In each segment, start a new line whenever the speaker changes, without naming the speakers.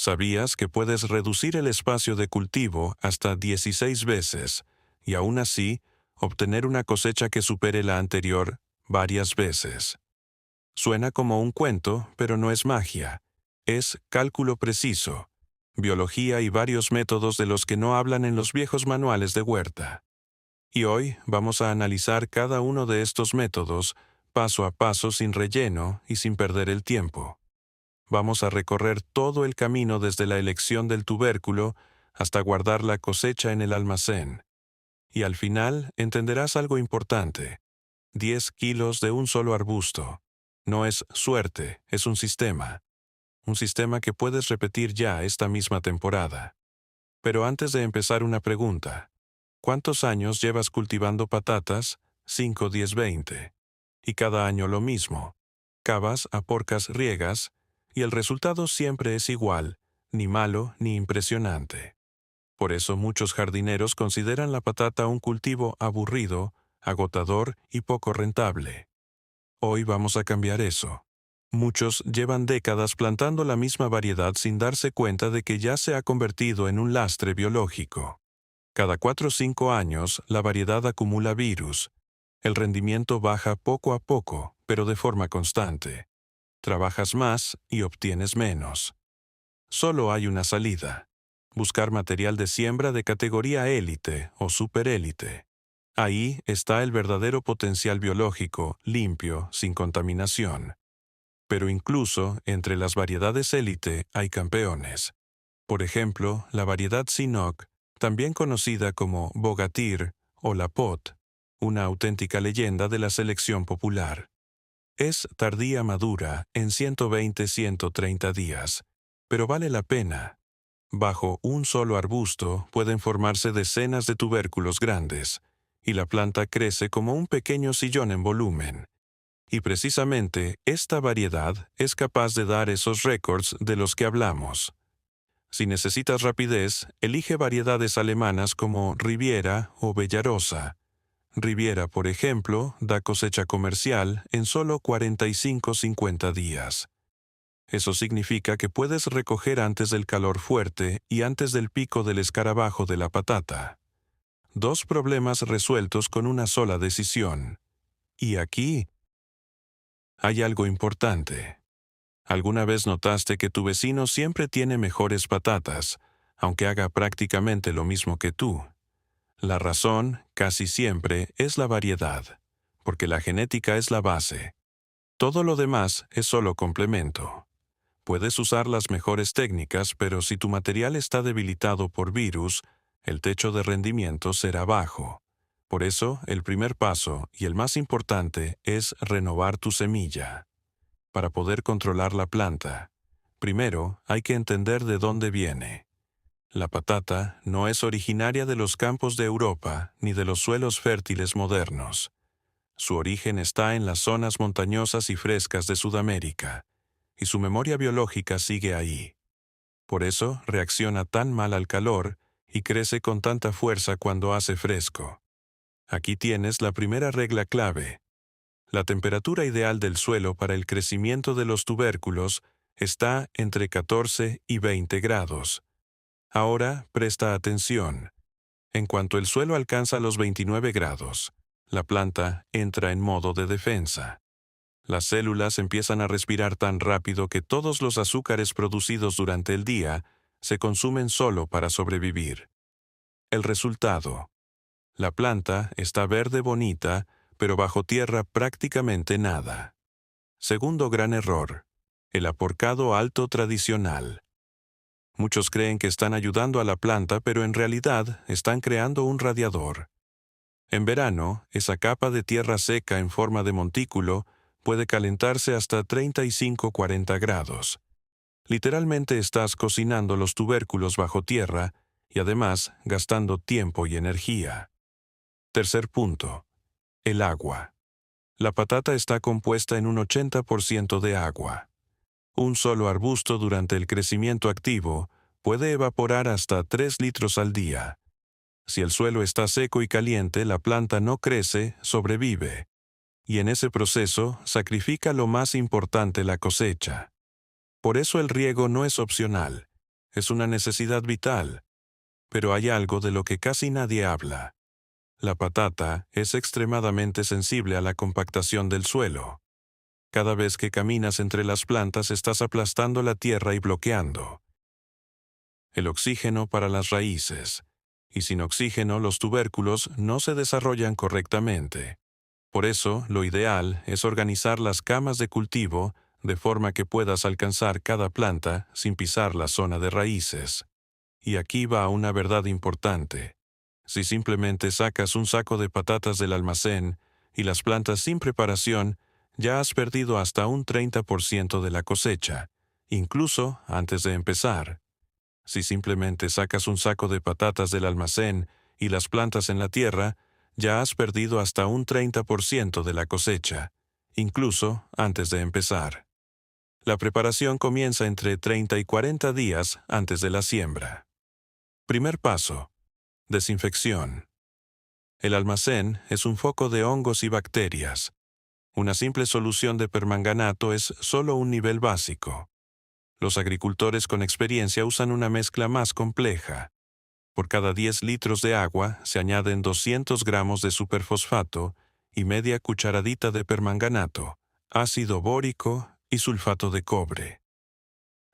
¿Sabías que puedes reducir el espacio de cultivo hasta 16 veces y aún así obtener una cosecha que supere la anterior varias veces? Suena como un cuento, pero no es magia. Es cálculo preciso, biología y varios métodos de los que no hablan en los viejos manuales de huerta. Y hoy vamos a analizar cada uno de estos métodos paso a paso sin relleno y sin perder el tiempo. Vamos a recorrer todo el camino desde la elección del tubérculo hasta guardar la cosecha en el almacén. Y al final entenderás algo importante. 10 kilos de un solo arbusto. No es suerte, es un sistema. Un sistema que puedes repetir ya esta misma temporada. Pero antes de empezar, una pregunta. ¿Cuántos años llevas cultivando patatas? 5, 10, 20. Y cada año lo mismo. Cavas, aporcas, riegas, y el resultado siempre es igual, ni malo ni impresionante. Por eso muchos jardineros consideran la patata un cultivo aburrido, agotador y poco rentable. Hoy vamos a cambiar eso. Muchos llevan décadas plantando la misma variedad sin darse cuenta de que ya se ha convertido en un lastre biológico. Cada 4 o 5 años, la variedad acumula virus. El rendimiento baja poco a poco, pero de forma constante. Trabajas más y obtienes menos. Solo hay una salida: buscar material de siembra de categoría élite o superélite. Ahí está el verdadero potencial biológico, limpio, sin contaminación. Pero incluso entre las variedades élite hay campeones. Por ejemplo, la variedad Sinnock, también conocida como Bogatyr o La Pot, una auténtica leyenda de la selección popular. Es tardía madura en 120-130 días, pero vale la pena. Bajo un solo arbusto pueden formarse decenas de tubérculos grandes, y la planta crece como un pequeño sillón en volumen. Y precisamente esta variedad es capaz de dar esos récords de los que hablamos. Si necesitas rapidez, elige variedades alemanas como Riviera o Bellarosa. Riviera, por ejemplo, da cosecha comercial en solo 45-50 días. Eso significa que puedes recoger antes del calor fuerte y antes del pico del escarabajo de la patata. 2 problemas resueltos con una sola decisión. Y aquí hay algo importante. ¿Alguna vez notaste que tu vecino siempre tiene mejores patatas, aunque haga prácticamente lo mismo que tú? La razón, casi siempre, es la variedad, porque la genética es la base. Todo lo demás es solo complemento. Puedes usar las mejores técnicas, pero si tu material está debilitado por virus, el techo de rendimiento será bajo. Por eso, el primer paso, y el más importante, es renovar tu semilla. Para poder controlar la planta, primero hay que entender de dónde viene. La patata no es originaria de los campos de Europa ni de los suelos fértiles modernos. Su origen está en las zonas montañosas y frescas de Sudamérica, y su memoria biológica sigue ahí. Por eso reacciona tan mal al calor y crece con tanta fuerza cuando hace fresco. Aquí tienes la primera regla clave. La temperatura ideal del suelo para el crecimiento de los tubérculos está entre 14 y 20 grados. Ahora, presta atención. En cuanto el suelo alcanza los 29 grados, la planta entra en modo de defensa. Las células empiezan a respirar tan rápido que todos los azúcares producidos durante el día se consumen solo para sobrevivir. El resultado: la planta está verde bonita, pero bajo tierra prácticamente nada. Segundo gran error: el aporcado alto tradicional. Muchos creen que están ayudando a la planta, pero en realidad están creando un radiador. En verano, esa capa de tierra seca en forma de montículo puede calentarse hasta 35-40 grados. Literalmente estás cocinando los tubérculos bajo tierra y además gastando tiempo y energía. Tercer punto: el agua. La patata está compuesta en un 80% de agua. Un solo arbusto durante el crecimiento activo puede evaporar hasta 3 litros al día. Si el suelo está seco y caliente, la planta no crece, sobrevive. Y en ese proceso sacrifica lo más importante: la cosecha. Por eso el riego no es opcional. Es una necesidad vital. Pero hay algo de lo que casi nadie habla. La patata es extremadamente sensible a la compactación del suelo. Cada vez que caminas entre las plantas estás aplastando la tierra y bloqueando el oxígeno para las raíces. Y sin oxígeno los tubérculos no se desarrollan correctamente. Por eso, lo ideal es organizar las camas de cultivo de forma que puedas alcanzar cada planta sin pisar la zona de raíces. Y aquí va una verdad importante. Si simplemente sacas un saco de patatas del almacén y las plantas sin preparación, ya has perdido hasta un 30% de la cosecha, incluso antes de empezar. Si simplemente sacas un saco de patatas del almacén y las plantas en la tierra, ya has perdido hasta un 30% de la cosecha, incluso antes de empezar. La preparación comienza entre 30 y 40 días antes de la siembra. Primer paso. Desinfección. El almacén es un foco de hongos y bacterias. Una simple solución de permanganato es solo un nivel básico. Los agricultores con experiencia usan una mezcla más compleja. Por cada 10 litros de agua se añaden 200 gramos de superfosfato y media cucharadita de permanganato, ácido bórico y sulfato de cobre.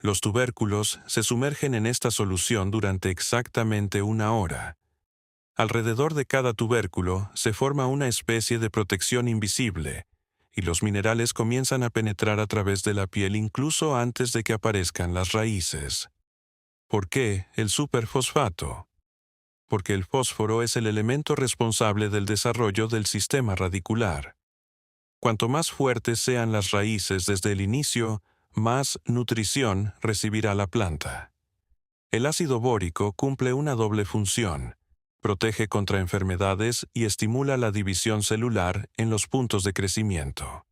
Los tubérculos se sumergen en esta solución durante exactamente 1 hora. Alrededor de cada tubérculo se forma una especie de protección invisible, y los minerales comienzan a penetrar a través de la piel incluso antes de que aparezcan las raíces. ¿Por qué el superfosfato? Porque el fósforo es el elemento responsable del desarrollo del sistema radicular. Cuanto más fuertes sean las raíces desde el inicio, más nutrición recibirá la planta. El ácido bórico cumple una doble función. Protege contra enfermedades y estimula la división celular en los puntos de crecimiento.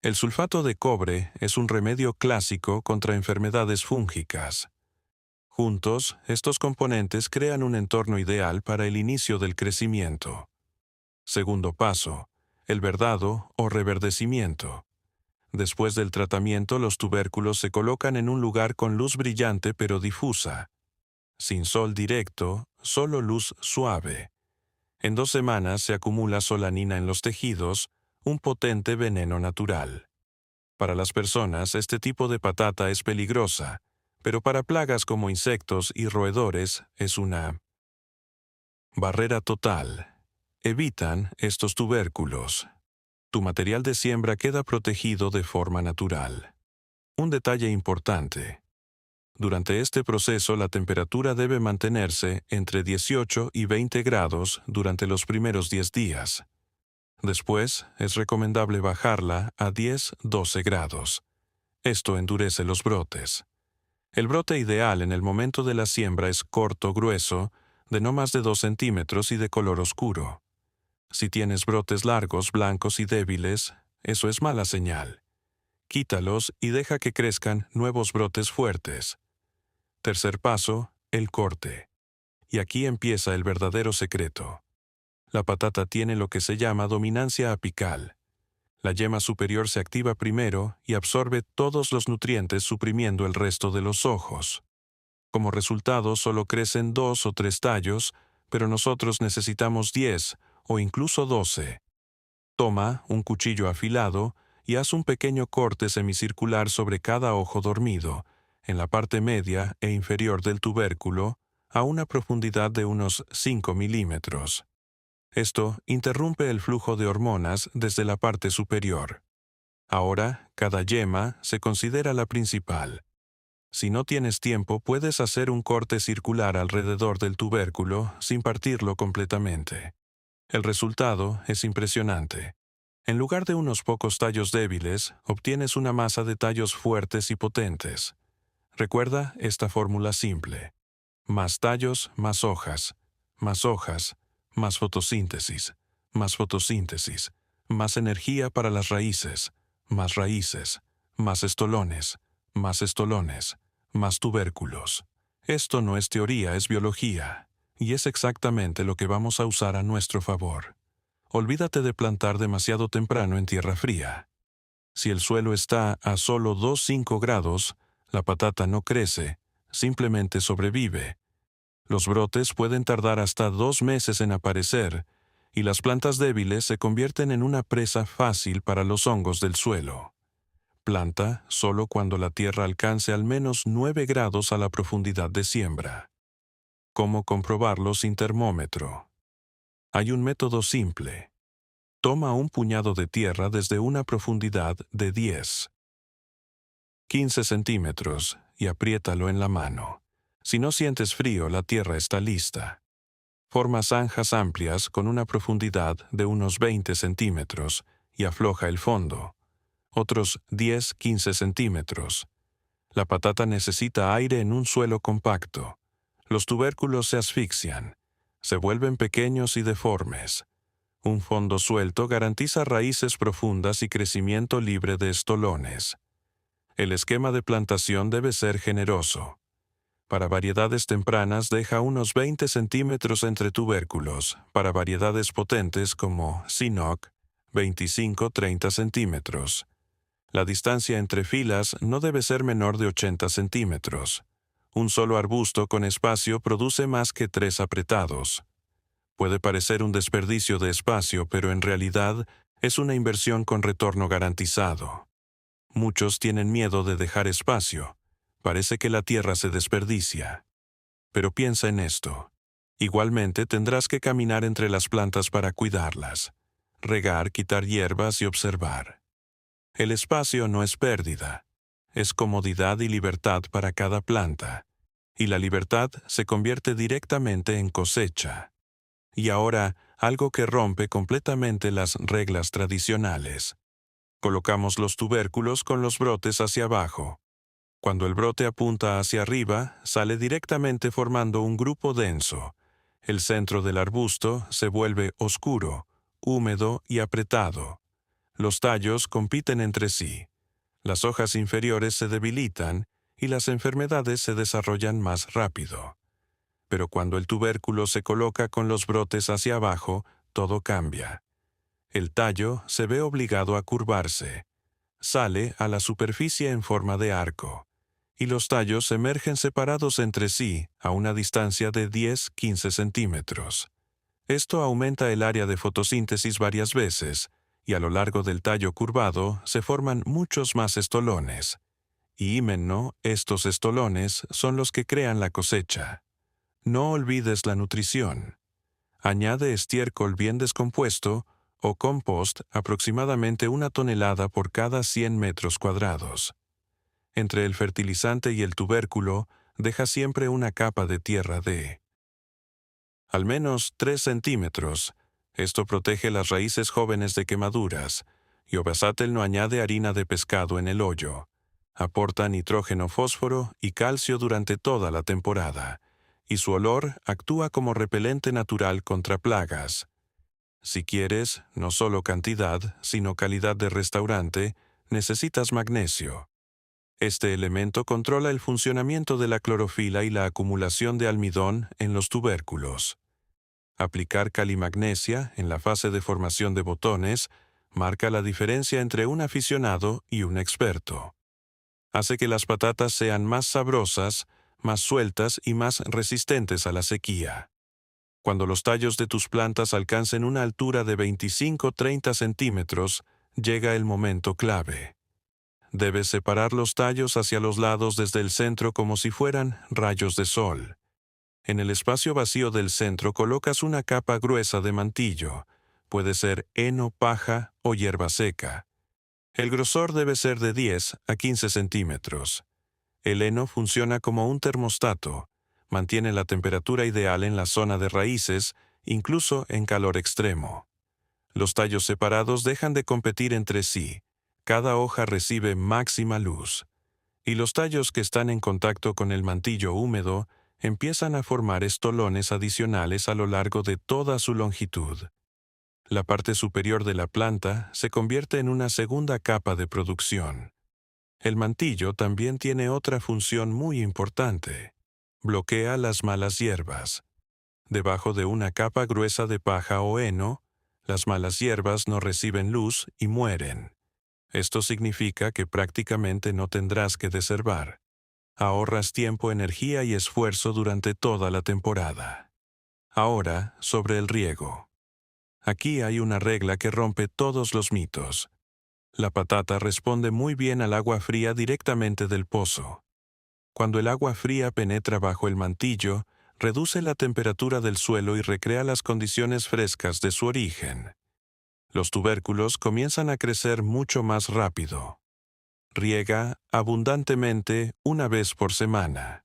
El sulfato de cobre es un remedio clásico contra enfermedades fúngicas. Juntos, estos componentes crean un entorno ideal para el inicio del crecimiento. Segundo paso, el verdado o reverdecimiento. Después del tratamiento, los tubérculos se colocan en un lugar con luz brillante pero difusa. Sin sol directo, solo luz suave. En 2 semanas se acumula solanina en los tejidos, un potente veneno natural. Para las personas, este tipo de patata es peligrosa, pero para plagas como insectos y roedores es una barrera total. Evitan estos tubérculos. Tu material de siembra queda protegido de forma natural. Un detalle importante. Durante este proceso la temperatura debe mantenerse entre 18 y 20 grados durante los primeros 10 días. Después, es recomendable bajarla a 10-12 grados. Esto endurece los brotes. El brote ideal en el momento de la siembra es corto, grueso, de no más de 2 centímetros y de color oscuro. Si tienes brotes largos, blancos y débiles, eso es mala señal. Quítalos y deja que crezcan nuevos brotes fuertes. Tercer paso, el corte. Y aquí empieza el verdadero secreto. La patata tiene lo que se llama dominancia apical. La yema superior se activa primero y absorbe todos los nutrientes suprimiendo el resto de los ojos. Como resultado, solo crecen 2 o 3 tallos, pero nosotros necesitamos 10 o incluso 12. Toma un cuchillo afilado y haz un pequeño corte semicircular sobre cada ojo dormido, en la parte media e inferior del tubérculo, a una profundidad de unos 5 milímetros. Esto interrumpe el flujo de hormonas desde la parte superior. Ahora, cada yema se considera la principal. Si no tienes tiempo, puedes hacer un corte circular alrededor del tubérculo sin partirlo completamente. El resultado es impresionante. En lugar de unos pocos tallos débiles, obtienes una masa de tallos fuertes y potentes. Recuerda esta fórmula simple. Más tallos, más hojas. Más hojas, más fotosíntesis. Más fotosíntesis. Más energía para las raíces. Más raíces. Más estolones. Más estolones. Más tubérculos. Esto no es teoría, es biología. Y es exactamente lo que vamos a usar a nuestro favor. Olvídate de plantar demasiado temprano en tierra fría. Si el suelo está a solo 2-5 grados, la patata no crece, simplemente sobrevive. Los brotes pueden tardar hasta 2 meses en aparecer, y las plantas débiles se convierten en una presa fácil para los hongos del suelo. Planta solo cuando la tierra alcance al menos 9 grados a la profundidad de siembra. ¿Cómo comprobarlo sin termómetro? Hay un método simple. Toma un puñado de tierra desde una profundidad de 10, 15 centímetros y apriétalo en la mano. Si no sientes frío, la tierra está lista. Forma zanjas amplias con una profundidad de unos 20 centímetros y afloja el fondo. Otros 10-15 centímetros. La patata necesita aire en un suelo compacto. Los tubérculos se asfixian. Se vuelven pequeños y deformes. Un fondo suelto garantiza raíces profundas y crecimiento libre de estolones. El esquema de plantación debe ser generoso. Para variedades tempranas deja unos 20 centímetros entre tubérculos. Para variedades potentes como Sinnock, 25-30 centímetros. La distancia entre filas no debe ser menor de 80 centímetros. Un solo arbusto con espacio produce más que 3 apretados. Puede parecer un desperdicio de espacio, pero en realidad es una inversión con retorno garantizado. Muchos tienen miedo de dejar espacio. Parece que la tierra se desperdicia. Pero piensa en esto. Igualmente tendrás que caminar entre las plantas para cuidarlas, regar, quitar hierbas y observar. El espacio no es pérdida, es comodidad y libertad para cada planta, y la libertad se convierte directamente en cosecha. Y ahora, algo que rompe completamente las reglas tradicionales. Colocamos los tubérculos con los brotes hacia abajo. Cuando el brote apunta hacia arriba, sale directamente formando un grupo denso. El centro del arbusto se vuelve oscuro, húmedo y apretado. Los tallos compiten entre sí. Las hojas inferiores se debilitan y las enfermedades se desarrollan más rápido. Pero cuando el tubérculo se coloca con los brotes hacia abajo, todo cambia. El tallo se ve obligado a curvarse. Sale a la superficie en forma de arco. Y los tallos emergen separados entre sí a una distancia de 10-15 centímetros. Esto aumenta el área de fotosíntesis varias veces, y a lo largo del tallo curvado se forman muchos más estolones. Y himenno, estos estolones son los que crean la cosecha. No olvides la nutrición. Añade estiércol bien descompuesto o compost aproximadamente 1 tonelada por cada 100 metros cuadrados. Entre el fertilizante y el tubérculo, deja siempre una capa de tierra de al menos 3 centímetros. Esto protege las raíces jóvenes de quemaduras, y Ovasatel no añade harina de pescado en el hoyo. Aporta nitrógeno, fósforo y calcio durante toda la temporada, y su olor actúa como repelente natural contra plagas. Si quieres, no solo cantidad, sino calidad de restaurante, necesitas magnesio. Este elemento controla el funcionamiento de la clorofila y la acumulación de almidón en los tubérculos. Aplicar calimagnesia en la fase de formación de botones marca la diferencia entre un aficionado y un experto. Hace que las patatas sean más sabrosas, más sueltas y más resistentes a la sequía. Cuando los tallos de tus plantas alcancen una altura de 25-30 centímetros, llega el momento clave. Debes separar los tallos hacia los lados desde el centro como si fueran rayos de sol. En el espacio vacío del centro colocas una capa gruesa de mantillo. Puede ser heno, paja o hierba seca. El grosor debe ser de 10-15 centímetros. El heno funciona como un termostato. Mantiene la temperatura ideal en la zona de raíces, incluso en calor extremo. Los tallos separados dejan de competir entre sí. Cada hoja recibe máxima luz. Y los tallos que están en contacto con el mantillo húmedo empiezan a formar estolones adicionales a lo largo de toda su longitud. La parte superior de la planta se convierte en una segunda capa de producción. El mantillo también tiene otra función muy importante. Bloquea las malas hierbas. Debajo de una capa gruesa de paja o heno, las malas hierbas no reciben luz y mueren. Esto significa que prácticamente no tendrás que desherbar. Ahorras tiempo, energía y esfuerzo durante toda la temporada. Ahora, sobre el riego. Aquí hay una regla que rompe todos los mitos. La patata responde muy bien al agua fría directamente del pozo. Cuando el agua fría penetra bajo el mantillo, reduce la temperatura del suelo y recrea las condiciones frescas de su origen. Los tubérculos comienzan a crecer mucho más rápido. Riega abundantemente una vez por semana.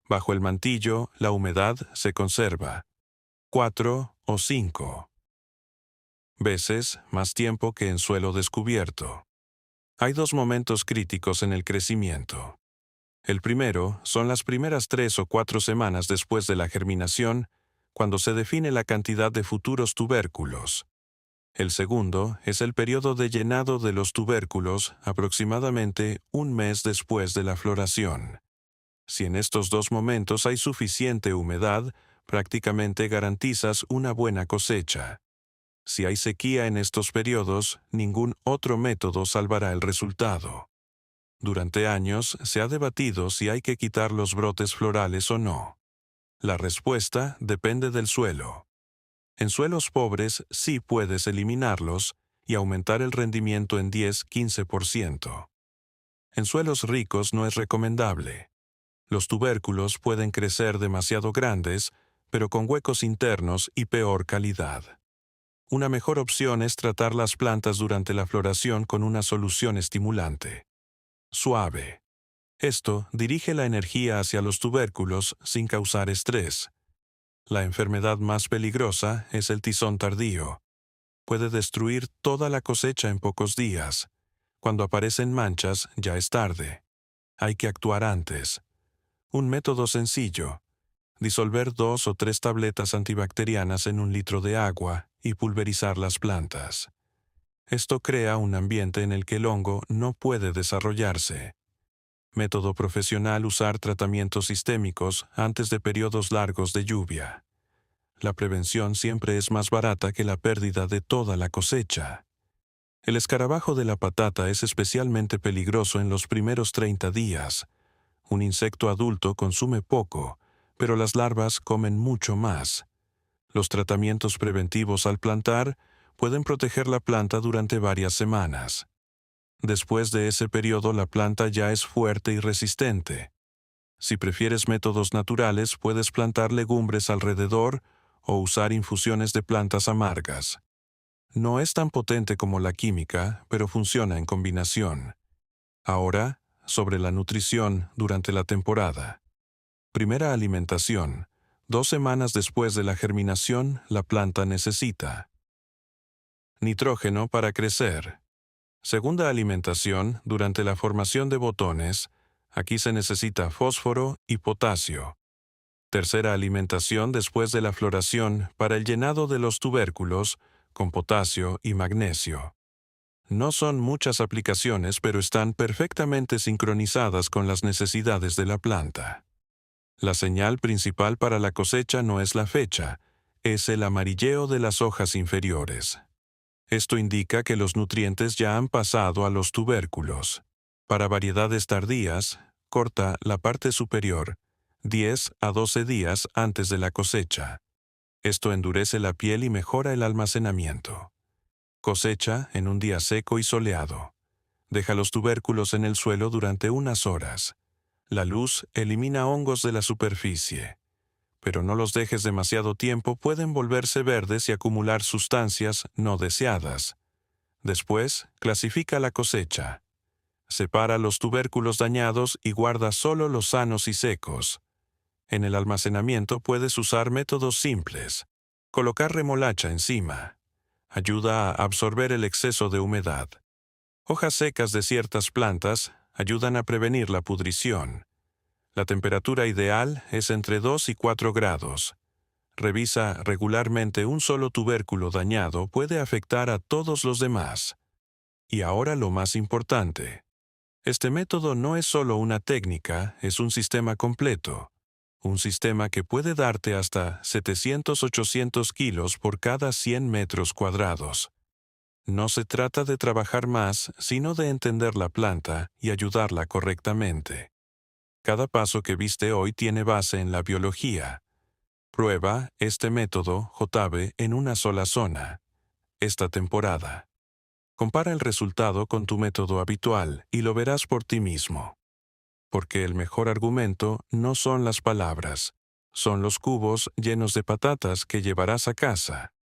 Bajo el mantillo, la humedad se conserva. 4 o 5 veces más tiempo que en suelo descubierto. Hay dos momentos críticos en el crecimiento. El primero son las primeras 3 o 4 semanas después de la germinación, cuando se define la cantidad de futuros tubérculos. El segundo es el periodo de llenado de los tubérculos, aproximadamente un mes después de la floración. Si en estos dos momentos hay suficiente humedad, prácticamente garantizas una buena cosecha. Si hay sequía en estos periodos, ningún otro método salvará el resultado. Durante años se ha debatido si hay que quitar los brotes florales o no. La respuesta depende del suelo. En suelos pobres sí puedes eliminarlos y aumentar el rendimiento en 10-15%. En suelos ricos no es recomendable. Los tubérculos pueden crecer demasiado grandes, pero con huecos internos y peor calidad. Una mejor opción es tratar las plantas durante la floración con una solución estimulante. Suave. Esto dirige la energía hacia los tubérculos sin causar estrés. La enfermedad más peligrosa es el tizón tardío. Puede destruir toda la cosecha en pocos días. Cuando aparecen manchas, ya es tarde. Hay que actuar antes. Un método sencillo. Disolver 2 o 3 tabletas antibacterianas en 1 litro de agua y pulverizar las plantas. Esto crea un ambiente en el que el hongo no puede desarrollarse. Método profesional: usar tratamientos sistémicos antes de periodos largos de lluvia. La prevención siempre es más barata que la pérdida de toda la cosecha. El escarabajo de la patata es especialmente peligroso en los primeros 30 días. Un insecto adulto consume poco, pero las larvas comen mucho más. Los tratamientos preventivos al plantar pueden proteger la planta durante varias semanas. Después de ese periodo, la planta ya es fuerte y resistente. Si prefieres métodos naturales, puedes plantar legumbres alrededor o usar infusiones de plantas amargas. No es tan potente como la química, pero funciona en combinación. Ahora, sobre la nutrición durante la temporada. Primera alimentación. 2 semanas después de la germinación, la planta necesita nitrógeno para crecer. Segunda alimentación, durante la formación de botones. Aquí se necesita fósforo y potasio. Tercera alimentación, después de la floración, para el llenado de los tubérculos, con potasio y magnesio. No son muchas aplicaciones, pero están perfectamente sincronizadas con las necesidades de la planta. La señal principal para la cosecha no es la fecha, es el amarilleo de las hojas inferiores. Esto indica que los nutrientes ya han pasado a los tubérculos. Para variedades tardías, corta la parte superior 10 a 12 días antes de la cosecha. Esto endurece la piel y mejora el almacenamiento. Cosecha en un día seco y soleado. Deja los tubérculos en el suelo durante unas horas. La luz elimina hongos de la superficie. Pero no los dejes demasiado tiempo, pueden volverse verdes y acumular sustancias no deseadas. Después, clasifica la cosecha. Separa los tubérculos dañados y guarda solo los sanos y secos. En el almacenamiento puedes usar métodos simples. Colocar remolacha encima. Ayuda a absorber el exceso de humedad. Hojas secas de ciertas plantas ayudan a prevenir la pudrición. La temperatura ideal es entre 2 y 4 grados. Revisa regularmente: un solo tubérculo dañado puede afectar a todos los demás. Y ahora lo más importante. Este método no es solo una técnica, es un sistema completo. Un sistema que puede darte hasta 700-800 kilos por cada 100 metros cuadrados. No se trata de trabajar más, sino de entender la planta y ayudarla correctamente. Cada paso que viste hoy tiene base en la biología. Prueba este método JABE en una sola zona, esta temporada. Compara el resultado con tu método habitual y lo verás por ti mismo. Porque el mejor argumento no son las palabras, son los cubos llenos de patatas que llevarás a casa.